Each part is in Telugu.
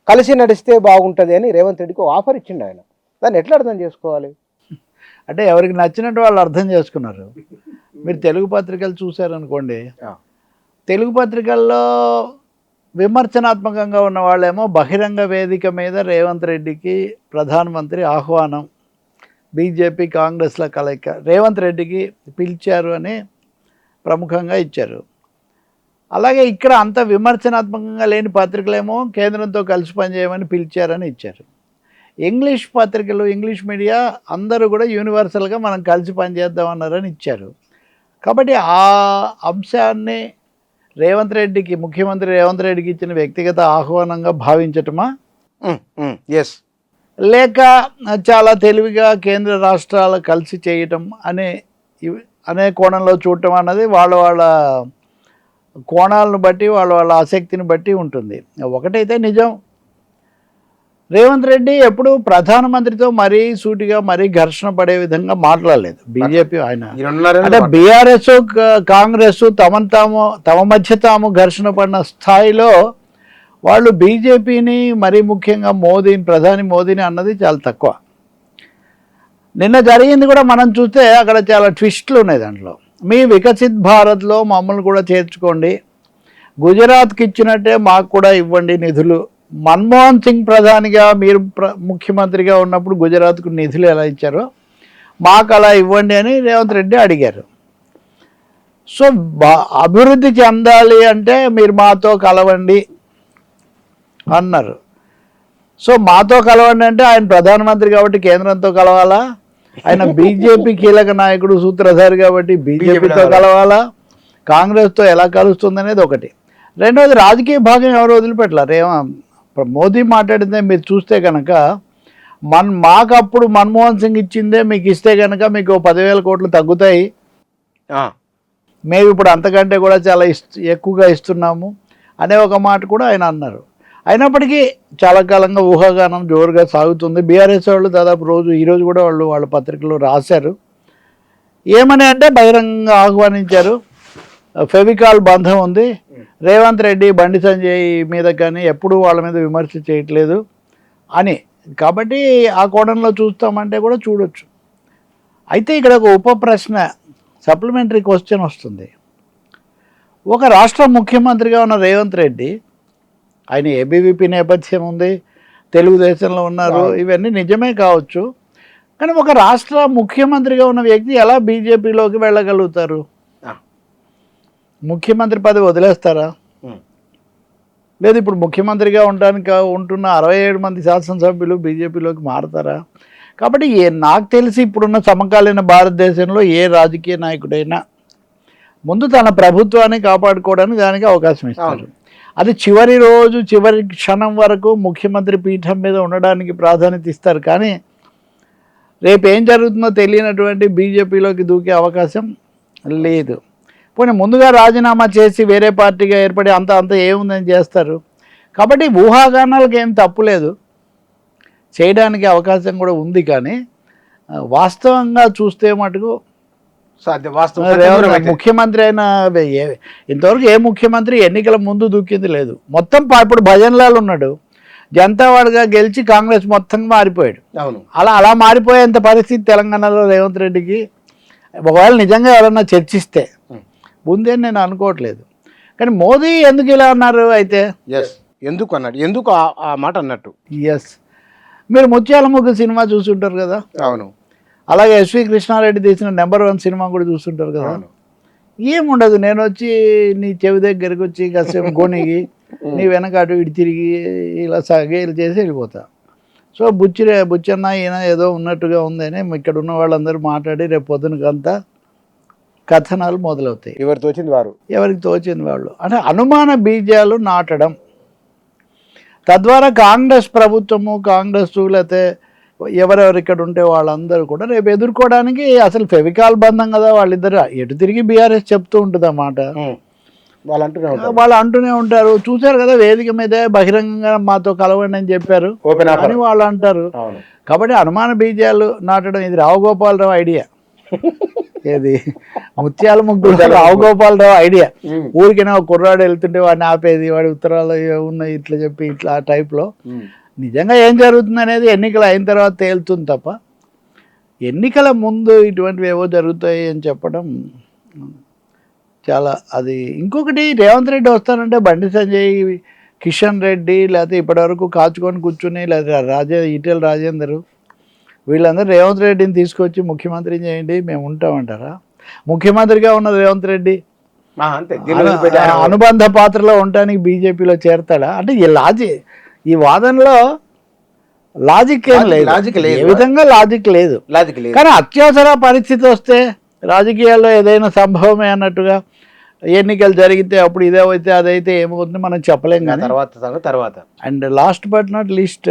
కలిసి నడిస్తే బాగుంటుంది అని రేవంత్ రెడ్డికి ఆఫర్ ఇచ్చిండు ఆయన. దాన్ని ఎట్లా అర్థం చేసుకోవాలి? అంటే ఎవరికి నచ్చినట్టు వాళ్ళు అర్థం చేసుకున్నారు. మీరు తెలుగు పత్రికలు చూశారనుకోండి, తెలుగు పత్రికల్లో విమర్శనాత్మకంగా ఉన్న వాళ్ళేమో బహిరంగ వేదిక మీద రేవంత్ రెడ్డికి ప్రధానమంత్రి ఆహ్వానం, బీజేపీ కాంగ్రెస్ల కలయిక, రేవంత్ రెడ్డికి పిలిచారు అని ప్రముఖంగా ఇచ్చారు. అలాగే ఇక్కడ అంత విమర్శనాత్మకంగా లేని పత్రికలేమో కేంద్రంతో కలిసి పనిచేయమని పిలిచారని ఇచ్చారు. ఇంగ్లీష్ పత్రికలు, ఇంగ్లీష్ మీడియా అందరూ కూడా యూనివర్సల్గా మనం కలిసి పనిచేద్దామన్నారని ఇచ్చారు. కాబట్టి ఆ అంశాన్ని ముఖ్యమంత్రి రేవంత్ రెడ్డికి ఇచ్చిన వ్యక్తిగత ఆహ్వానంగా భావించటమా, ఎస్, లేక చాలా తెలివిగా కేంద్ర రాష్ట్రాలు కలిసి చేయటం అనే కోణంలో చూడటం అన్నది వాళ్ళ కోణాలను బట్టి వాళ్ళ ఆసక్తిని బట్టి ఉంటుంది. ఒకటైతే నిజం, రేవంత్ రెడ్డి ఎప్పుడు ప్రధానమంత్రితో మరీ సూటిగా మరీ ఘర్షణ పడే విధంగా మాట్లాడలేదు. బీజేపీ ఆయన అంటే బీఆర్ఎస్ కాంగ్రెస్ తమ మధ్య తాము ఘర్షణ పడిన స్థాయిలో వాళ్ళు బీజేపీని, మరీ ముఖ్యంగా ప్రధాని మోదీని అన్నది చాలా తక్కువ. నిన్న జరిగింది కూడా మనం చూస్తే అక్కడ చాలా ట్విస్ట్లు ఉన్నాయి దాంట్లో. మీ వికసిత్ భారత్లో మమ్మల్ని కూడా చేర్చుకోండి, గుజరాత్కి ఇచ్చినట్టే మాకు కూడా ఇవ్వండి నిధులు. మన్మోహన్ సింగ్ ప్రధానిగా మీరు ముఖ్యమంత్రిగా ఉన్నప్పుడు గుజరాత్కు నిధులు ఎలా ఇచ్చారో మాకు అలా ఇవ్వండి అని రేవంత్ రెడ్డి అడిగారు. సో అభివృద్ధి చెందాలి అంటే మీరు మాతో కలవండి అన్నారు. సో మాతో కలవండి అంటే ఆయన ప్రధానమంత్రి కాబట్టి కేంద్రంతో కలవాలా, ఆయన బీజేపీ కీలక నాయకుడు సూత్రధారి కాబట్టి బీజేపీతో కలవాలా, కాంగ్రెస్తో ఎలా కలుస్తుంది అనేది ఒకటి. రెండవది, రాజకీయ భాగం ఎవరు వదిలిపెట్టలేరు. మోదీ మాట్లాడిందే మీరు చూస్తే కనుక మాకు అప్పుడు మన్మోహన్ సింగ్ ఇచ్చిందే మీకు ఇస్తే కనుక మీకు 10,000 కోట్లు తగ్గుతాయి, మేము ఇప్పుడు అంతకంటే కూడా చాలా ఎక్కువగా ఇస్తున్నాము అనే ఒక మాట కూడా ఆయన అన్నారు. అయినప్పటికీ చాలా కాలంగా ఊహాగానం జోరుగా సాగుతుంది. బీఆర్ఎస్ వాళ్ళు దాదాపు ఈరోజు కూడా వాళ్ళ పత్రికలో రాశారు. ఏమని అంటే బహిరంగంగా ఆహ్వానించారు, ఫెవికాల్ బంధం ఉంది, రేవంత్ రెడ్డి బండి సంజయ్ మీద కానీ ఎప్పుడూ వాళ్ళ మీద విమర్శ చేయట్లేదు అని. కాబట్టి ఆ కోణంలో చూస్తామంటే కూడా చూడొచ్చు. అయితే ఇక్కడ ఒక ఉప ప్రశ్న, సప్లిమెంటరీ క్వశ్చన్ వస్తుంది. ఒక రాష్ట్ర ముఖ్యమంత్రిగా ఉన్న రేవంత్ రెడ్డి, ఆయన ఏబీవీపీ నేపథ్యం ఉంది, తెలుగుదేశంలో ఉన్నారు, ఇవన్నీ నిజమే కావచ్చు. కానీ ఒక రాష్ట్ర ముఖ్యమంత్రిగా ఉన్న వ్యక్తి ఎలా బీజేపీలోకి వెళ్ళగలుగుతారు? ముఖ్యమంత్రి పదవి వదిలేస్తారా? లేదు ఇప్పుడు ముఖ్యమంత్రిగా ఉంటున్న 67 మంది శాసనసభ్యులు బీజేపీలోకి మారతారా? కాబట్టి నాకు తెలిసి ఇప్పుడున్న సమకాలీన భారతదేశంలో ఏ రాజకీయ నాయకుడైనా ముందు తన ప్రభుత్వాన్ని కాపాడుకోవడానికి దానికి అవకాశం ఇస్తారు. అది చివరి క్షణం వరకు ముఖ్యమంత్రి పీఠం మీద ఉండడానికి ప్రాధాన్యత ఇస్తారు. కానీ రేపు ఏం జరుగుతుందో తెలియనటువంటి బీజేపీలోకి దూకే అవకాశం లేదు. పోనీ ముందుగా రాజీనామా చేసి వేరే పార్టీగా ఏర్పడి అంత ఏముందని చేస్తారు. కాబట్టి ఊహాగానాలకు ఏం తప్పులేదు, చేయడానికి అవకాశం కూడా ఉంది. కానీ వాస్తవంగా చూస్తే మటుకు ముఖ్యమంత్రి అయిన ఇంతవరకు ఏ ముఖ్యమంత్రి ఎన్నికల ముందు దూకింది లేదు. మొత్తం ఇప్పుడు భజన్లాల్ ఉన్నాడు, జనతావాడిగా గెలిచి కాంగ్రెస్ మొత్తం మారిపోయాడు. అలా మారిపోయేంత పరిస్థితి తెలంగాణలో రేవంత్ రెడ్డికి ఒకవేళ నిజంగా ఎవరన్నా చర్చిస్తే ముందే నేను అనుకోవట్లేదు. కానీ మోదీ ఎందుకు ఇలా అన్నారు? అయితే ఎందుకు అన్నాడు, ఎందుకు ఆ మాట అన్నట్టు? మీరు ముత్యాల ముగ్గు సినిమా చూస్తుంటారు కదా. అవును. అలాగే ఎస్వి కృష్ణారెడ్డి తీసిన నెంబర్ 1 సినిమా కూడా చూస్తుంటారు కదా. ఏముండదు, నేను వచ్చి నీ చెవి దగ్గరికి వచ్చి కాసేపు గోనికి నీ వెనక అటు ఇటు తిరిగి ఇలా సగేలు చేసి వెళ్ళిపోతా. సో బుచ్చన్న ఈయన ఏదో ఉన్నట్టుగా ఉందని ఇక్కడ ఉన్న వాళ్ళందరూ మాట్లాడి రేపు పొద్దునకంతా కథనాలు మొదలవుతాయి. ఎవరికి తోచింది వాళ్ళు అంటే అనుమాన బీజాలు నాటడం. తద్వారా కాంగ్రెస్ ప్రభుత్వము, కాంగ్రెస్ లేకపోతే ఎవరెవరు ఇక్కడ ఉంటే వాళ్ళందరూ కూడా రేపు ఎదుర్కోవడానికి అసలు ఫెవికాల్ బంధం కదా వాళ్ళిద్దరు. ఎటు తిరిగి బీఆర్ఎస్ చెప్తూ ఉంటుంది అన్నమాట. వాళ్ళు అంటూనే ఉంటారు. చూశారు కదా వేదిక మీద బహిరంగంగా మాతో కలవండి అని చెప్పారు అని వాళ్ళు అంటారు. కాబట్టి అనుమాన బీజాలు నాటడం ఇది రావుగోపాలరావు ఐడియా. ఏది ముత్యాల ముగ్గురు రావు గోపాలరావు ఐడియా. ఊరికైనా ఒక కుర్రాడు వెళ్తుంటే వాడిని ఆపేది, వాడి ఉత్తరాలు ఉన్నాయి ఇట్లా చెప్పి ఇట్లా ఆ టైప్లో. నిజంగా ఏం జరుగుతుంది అనేది ఎన్నికలు అయిన తర్వాత తేలుతుంది తప్ప ఎన్నికల ముందు ఇటువంటివి ఏవో జరుగుతాయి అని చెప్పడం చాలా అది. ఇంకొకటి రేవంత్ రెడ్డి వస్తానంటే బండి సంజయ్, కిషన్ రెడ్డి, లేకపోతే ఇప్పటివరకు కాచుకొని కూర్చుని, లేదా ఈటెల రాజేందర్ వీళ్ళందరూ రేవంత్ రెడ్డిని తీసుకొచ్చి ముఖ్యమంత్రి చేయండి మేము ఉంటామంటారా? ముఖ్యమంత్రిగా ఉన్న రేవంత్ రెడ్డి అనుబంధ పాత్రలో ఉండటానికి బీజేపీలో చేరతాడా అంటే ఈ వాదనలో లాజిక్ ఏం లేదు, ఏ విధంగా లాజిక్ లేదు. కానీ అత్యవసర పరిస్థితి వస్తే రాజకీయాల్లో ఏదైనా సంభవమే అన్నట్టుగా ఎన్నికలు జరిగితే అప్పుడు ఇదేవైతే అదైతే ఏమవుతుంది మనం చెప్పలేం. కానీ తర్వాత and last but not least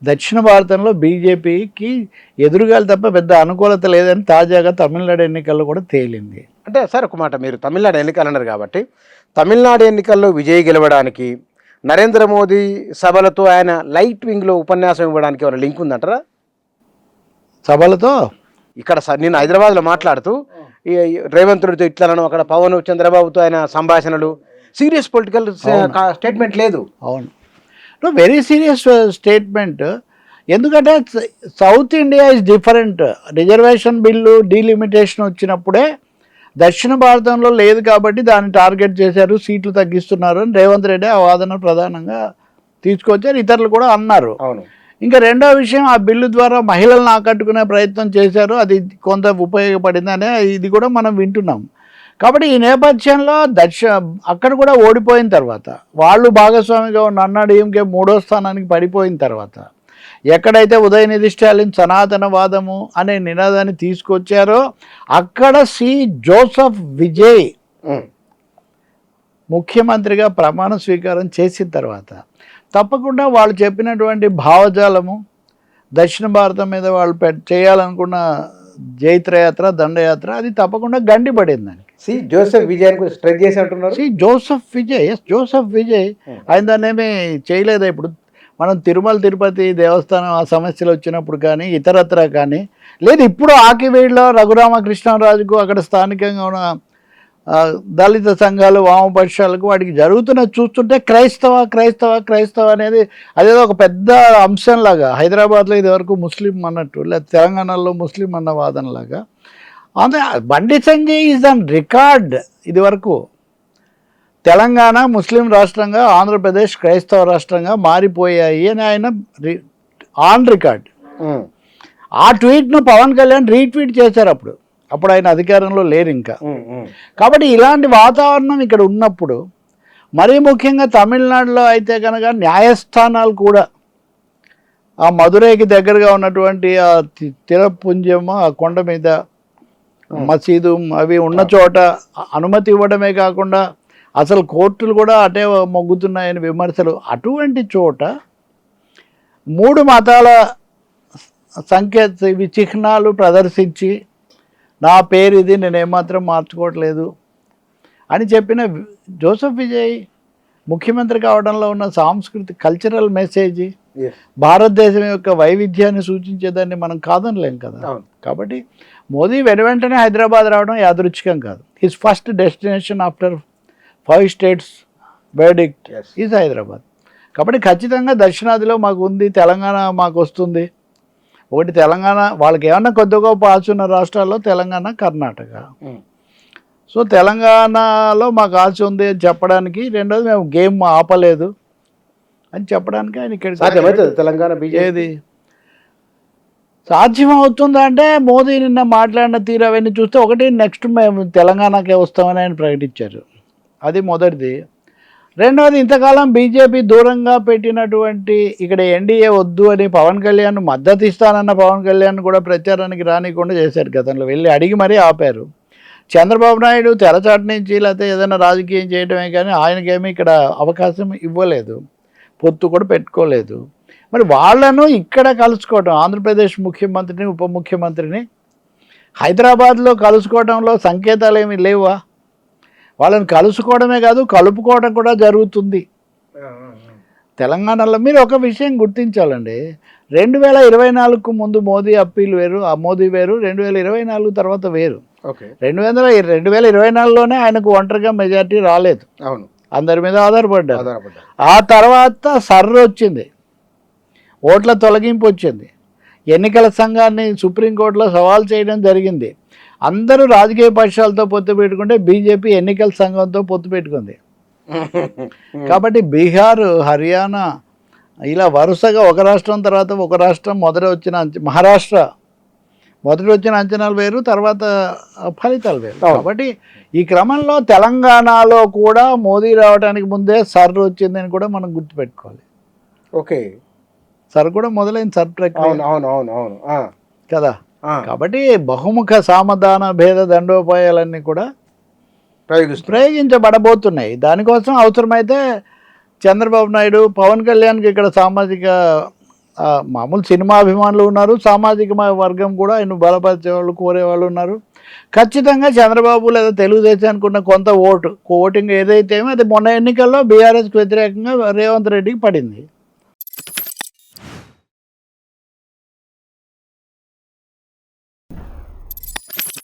దక్షిణ భారతంలో బీజేపీకి ఎదురుగాలు తప్ప పెద్ద అనుకూలత లేదని తాజాగా తమిళనాడు ఎన్నికల్లో కూడా తేలింది. అంటే సార్ ఒక మాట, మీరు తమిళనాడు ఎన్నికలు అన్నారు కాబట్టి తమిళనాడు ఎన్నికల్లో విజయ్ గెలవడానికి నరేంద్ర మోదీ సభలతో ఆయన లైట్ వింగ్లో ఉపన్యాసం ఇవ్వడానికి ఏమైనా లింక్ ఉందంటారా? సభలతో ఇక్కడ నేను హైదరాబాద్లో మాట్లాడుతూ రేవంత్ రెడ్డితో ఇట్లనడం, అక్కడ పవన్ చంద్రబాబుతో ఆయన సంభాషణలు, సీరియస్ పొలిటికల్ స్టేట్మెంట్ లేదు. అవును, వెరీ సీరియస్ స్టేట్మెంట్. ఎందుకంటే south India is different. Reservation bill delimitation వచ్చినప్పుడే దక్షిణ భారతంలో లేదు కాబట్టి దాన్ని టార్గెట్ చేశారు, సీట్లు తగ్గిస్తున్నారు అని రేవంత్ రెడ్డి ఆ వాదన ప్రధానంగా తీసుకొచ్చారు. ఇతరులు కూడా అన్నారు. అవును. ఇంకా రెండో విషయం, ఆ బిల్లు ద్వారా మహిళలను ఆకట్టుకునే ప్రయత్నం చేశారు, అది కొంత ఉపయోగపడింది అనే ఇది కూడా మనం వింటున్నాం. కాబట్టి ఈ నేపథ్యంలో అక్కడ కూడా ఓడిపోయిన తర్వాత వాళ్ళు భాగస్వామిగా ఉన్న అన్నాడీఎంకే 3వ స్థానానికి పడిపోయిన తర్వాత ఎక్కడైతే ఉదయనిధి స్టాలిన్ సనాతనవాదము అనే నినాదాన్ని తీసుకొచ్చారో అక్కడ జోసెఫ్ విజయ్ ముఖ్యమంత్రిగా ప్రమాణ స్వీకారం చేసిన తర్వాత తప్పకుండా వాళ్ళు చెప్పినటువంటి భావజాలము దక్షిణ భారతం మీద వాళ్ళు చేయాలనుకున్న జైత్రయాత్ర, దండయాత్ర అది తప్పకుండా గండిపడిందని జోసెఫ్ విజయ్ స్ట్రైక్ చేసి అంటున్నారు. జోసెఫ్ విజయ్ ఆయన దాన్ని ఏమీ చేయలేదు. ఇప్పుడు మనం తిరుమల తిరుపతి దేవస్థానం ఆ సమస్యలు వచ్చినప్పుడు కానీ ఇతరత్ర కానీ లేదు, ఇప్పుడు ఆకివీడులో రఘురామకృష్ణరాజుకు అక్కడ స్థానికంగా ఉన్న దళిత సంఘాలు, వామపక్షాలకు వాటికి జరుగుతున్నది చూస్తుంటే క్రైస్తవ అనేది అదేదో ఒక పెద్ద అంశంలాగా హైదరాబాద్లో ఇది వరకు ముస్లిం అన్నట్టు, లేదా తెలంగాణలో ముస్లిం అన్న వాదనలాగా అంటే Bandi Sanjay is on record. ఇది వరకు తెలంగాణ ముస్లిం రాష్ట్రంగా, ఆంధ్రప్రదేశ్ క్రైస్తవ రాష్ట్రంగా మారిపోయాయి అని ఆయన ఆన్ రికార్డ్. ఆ ట్వీట్ను పవన్ కళ్యాణ్ రీట్వీట్ చేశారు. అప్పుడు ఆయన అధికారంలో లేరు ఇంకా. కాబట్టి ఇలాంటి వాతావరణం ఇక్కడ ఉన్నప్పుడు, మరీ ముఖ్యంగా తమిళనాడులో అయితే కనుక న్యాయస్థానాలు కూడా ఆ మదురైకి దగ్గరగా ఉన్నటువంటి ఆ తిరుపుంజం, ఆ కొండ మీద మసీదు అవి ఉన్న చోట అనుమతి ఇవ్వడమే కాకుండా అసలు కోర్టులు కూడా అటే మొగ్గుతున్నాయని విమర్శలు. అటువంటి చోట 3 మతాల చిహ్నాలు ప్రదర్శించి నా పేరు ఇది, నేను ఏమాత్రం మార్చుకోవట్లేదు అని చెప్పిన జోసెఫ్ విజయ్ ముఖ్యమంత్రి కావడంలో ఉన్న సాంస్కృతిక కల్చరల్ మెసేజ్, భారతదేశం యొక్క వైవిధ్యాన్ని సూచించేదాన్ని మనం కాదనలేం కదా. కాబట్టి మోదీ వెంటనే హైదరాబాద్ రావడం యాదృచ్ఛికం కాదు. His first destination after 5 states verdict is Hyderabad. కాబట్టి ఖచ్చితంగా దక్షిణాదిలో మాకు ఉంది, తెలంగాణ మాకు వస్తుంది. ఒకటి తెలంగాణ, వాళ్ళకి ఏమన్నా కొద్ది గొప్ప ఆచున్న రాష్ట్రాల్లో తెలంగాణ, కర్ణాటక. సో తెలంగాణలో మాకు ఆశ ఉంది అని చెప్పడానికి, రెండోది మేము గేమ్ ఆపలేదు అని చెప్పడానికి ఆయన ఇక్కడ తెలంగాణ ఏది సాధ్యమవుతుందా అంటే మోదీ నిన్న మాట్లాడిన తీరు అవన్నీ చూస్తే ఒకటి నెక్స్ట్ మేము తెలంగాణకే వస్తామని ఆయన ప్రకటించారు. అది మొదటిది. రెండవది, ఇంతకాలం బీజేపీ దూరంగా పెట్టినటువంటి ఇక్కడ ఎన్డీఏ వద్దు అని పవన్ కళ్యాణ్ మద్దతు ఇస్తానన్న పవన్ కళ్యాణ్ కూడా ప్రచారానికి రానికుండా చేశారు. గతంలో వెళ్ళి అడిగి మరీ ఆపారు. చంద్రబాబు నాయుడు తెరచాటు నుంచి లేకపోతే ఏదైనా రాజకీయం చేయడమే కానీ ఆయనకేమీ ఇక్కడ అవకాశం ఇవ్వలేదు, పొత్తు కూడా పెట్టుకోలేదు. మరి వాళ్ళను ఇక్కడ కలుసుకోవడం, ఆంధ్రప్రదేశ్ ముఖ్యమంత్రిని, ఉప ముఖ్యమంత్రిని హైదరాబాద్లో కలుసుకోవడంలో సంకేతాలు ఏమీ లేవా? వాళ్ళని కలుసుకోవడమే కాదు, కలుపుకోవడం కూడా జరుగుతుంది. తెలంగాణలో మీరు ఒక విషయం గుర్తించాలండి, 2024కు ముందు మోదీ అప్పీల్ వేరు, ఆ మోదీ వేరు, 2024 తర్వాత వేరు. ఓకే. 2024లోనే ఆయనకు ఒంటరిగా మెజార్టీ రాలేదు, అవును, అందరి మీద ఆధారపడ్డారు. ఆధారపడ్డారు. ఆ తర్వాత సర్ర వచ్చింది, ఓట్ల తొలగింపు వచ్చింది, ఎన్నికల సంఘాన్ని సుప్రీంకోర్టులో సవాల్ చేయడం జరిగింది. అందరూ రాజకీయ పక్షాలతో పొత్తు పెట్టుకుంటే బీజేపీ ఎన్నికల సంఘంతో పొత్తు పెట్టుకుంది. కాబట్టి బీహార్, హర్యానా ఇలా వరుసగా ఒక రాష్ట్రం తర్వాత ఒక రాష్ట్రం మహారాష్ట్ర మొదటి వచ్చిన అంచనాలు వేరు, తర్వాత ఫలితాలు వేరు. కాబట్టి ఈ క్రమంలో తెలంగాణలో కూడా మోదీ రావడానికి ముందే సర్ వచ్చిందని కూడా మనం గుర్తుపెట్టుకోవాలి. ఓకే. సర్ కూడా మొదలైంది, సర్ ప్రక్రియ కదా. కాబట్టి బహుముఖ సామధాన భేద దండోపాయాలన్నీ కూడా ప్రయోగించబడబోతున్నాయి. దానికోసం అవసరమైతే చంద్రబాబు నాయుడు, పవన్ కళ్యాణ్కి ఇక్కడ సామాజిక మామూలు సినిమా అభిమానులు ఉన్నారు, సామాజిక వర్గం కూడా ఆయన బలపరిచే వాళ్ళు, కోరేవాళ్ళు ఉన్నారు. ఖచ్చితంగా చంద్రబాబు లేదా తెలుగుదేశానికి ఉన్న కొంత ఓటింగ్ ఏదైతే అది మొన్న ఎన్నికల్లో బీఆర్ఎస్కి వ్యతిరేకంగా రేవంత్ రెడ్డికి పడింది.